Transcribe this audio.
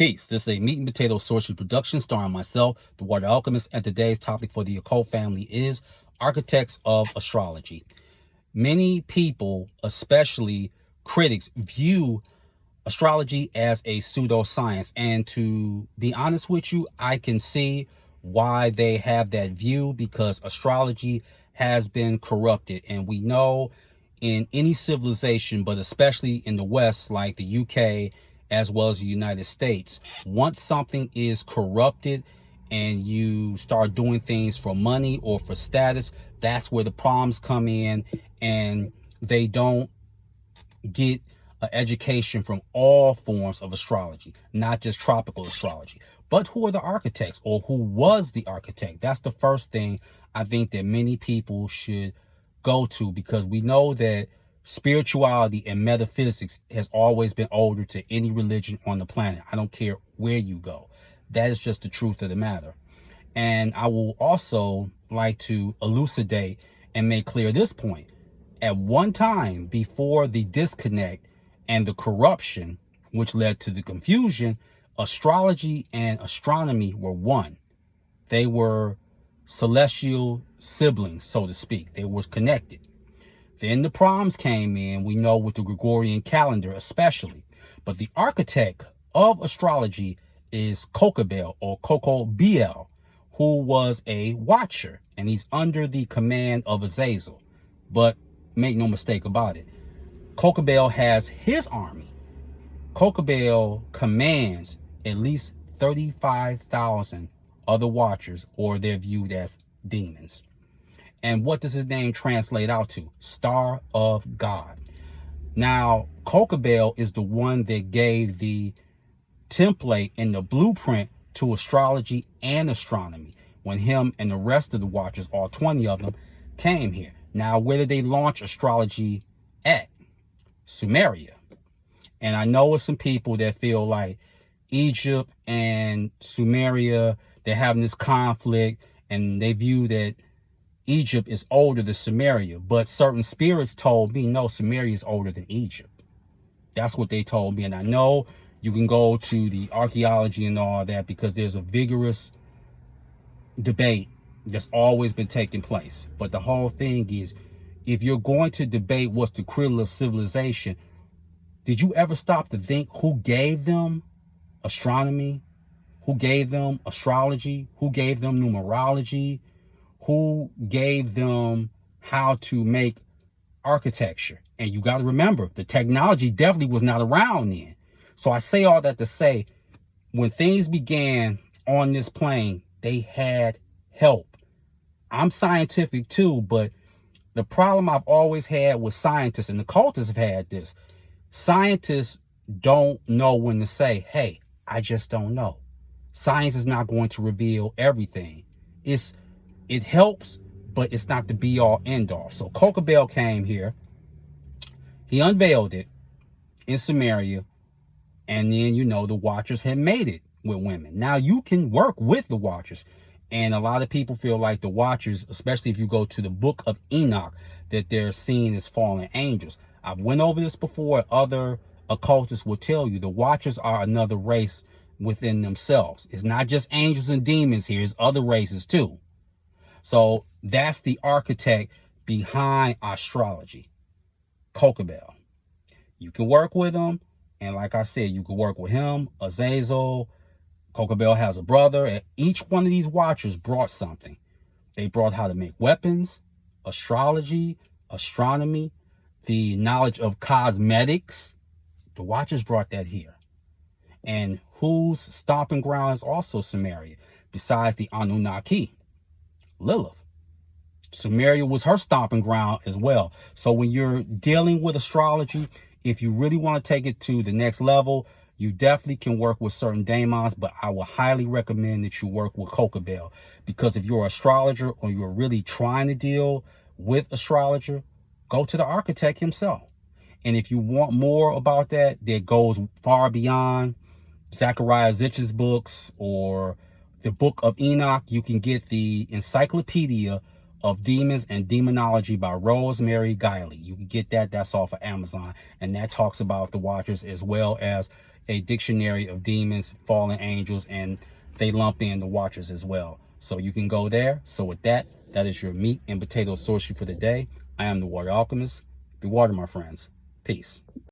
Peace. This is a meat and potato sorcery production starring myself, the Water Alchemist, and today's topic for the occult family is architects of astrology. Many people, especially critics, view astrology as a pseudoscience, and to be honest with you, I can see why they have that view, because astrology has been corrupted, and we know in any civilization, but especially in the West, like the UK as well as the United States, once something is corrupted and you start doing things for money or for status, that's where the problems come in, and they don't get an education from all forms of astrology, not just tropical astrology. But who are the architects, or who was the architect? That's the first thing I think that many people should go to, because we know that spirituality and metaphysics has always been older to any religion on the planet. I don't care where you go. That is just the truth of the matter. And I will also like to elucidate and make clear this point. At one time, before the disconnect and the corruption, which led to the confusion, astrology and astronomy were one. They were celestial siblings, so to speak. They were connected. Then the problems came in, we know, with the Gregorian calendar especially. But the architect of astrology is Kokabel, or Kokobel, who was a watcher, and he's under the command of Azazel. But make no mistake about it, Kokabel has his army. Kokabel commands at least 35,000 other watchers, or they're viewed as demons. And what does his name translate out to? Star of God. Now, Kokabel is the one that gave the template and the blueprint to astrology and astronomy, when him and the rest of the watchers, all 20 of them, came here. Now, where did they launch astrology at? Sumeria. And I know it's some people that feel like Egypt and Sumeria, they're having this conflict, and they view that Egypt is older than Sumeria. But certain spirits told me, no, Sumeria is older than Egypt. That's what they told me. And I know you can go to the archaeology and all that, because there's a vigorous debate that's always been taking place. But the whole thing is, if you're going to debate what's the cradle of civilization, did you ever stop to think who gave them astronomy? Who gave them astrology? Who gave them numerology? Who gave them how to make architecture? And you got to remember, the technology definitely was not around then. So I say all that to say, when things began on this plane, they had help. I'm scientific too, but the problem I've always had with scientists, and the cultists have had this, scientists don't know when to say, hey, I just don't know. Science is not going to reveal everything. It helps, but it's not the be all end all. So Kokabel came here, he unveiled it in Sumeria, and then, you know, the watchers had made it with women. Now you can work with the watchers. And a lot of people feel like the watchers, especially if you go to the book of Enoch, that they're seen as fallen angels. I've went over this before. Other occultists will tell you the watchers are another race within themselves. It's not just angels and demons here. It's other races too. So that's the architect behind astrology, Kokabel. You can work with him. And like I said, you can work with him, Azazel. Kokabel has a brother, and each one of these watchers brought something. They brought how to make weapons, astrology, astronomy, the knowledge of cosmetics. The watchers brought that here. And whose stomping ground is also Sumeria, besides the Anunnaki? Lilith. Sumeria was her stomping ground as well. So when you're dealing with astrology, if you really want to take it to the next level, you definitely can work with certain daemons, but I would highly recommend that you work with Kokabel, because if you're an astrologer or you're really trying to deal with astrologer, go to the architect himself. And if you want more about that goes far beyond Zachariah Zich's books or the book of Enoch, you can get the Encyclopedia of Demons and Demonology by Rosemary Guiley. You can get that. That's off of Amazon. And that talks about the watchers, as well as a dictionary of demons, fallen angels, and they lump in the watchers as well. So you can go there. So with that, that is your meat and potato sorcery for the day. I am the Water Alchemist. Be water, my friends. Peace.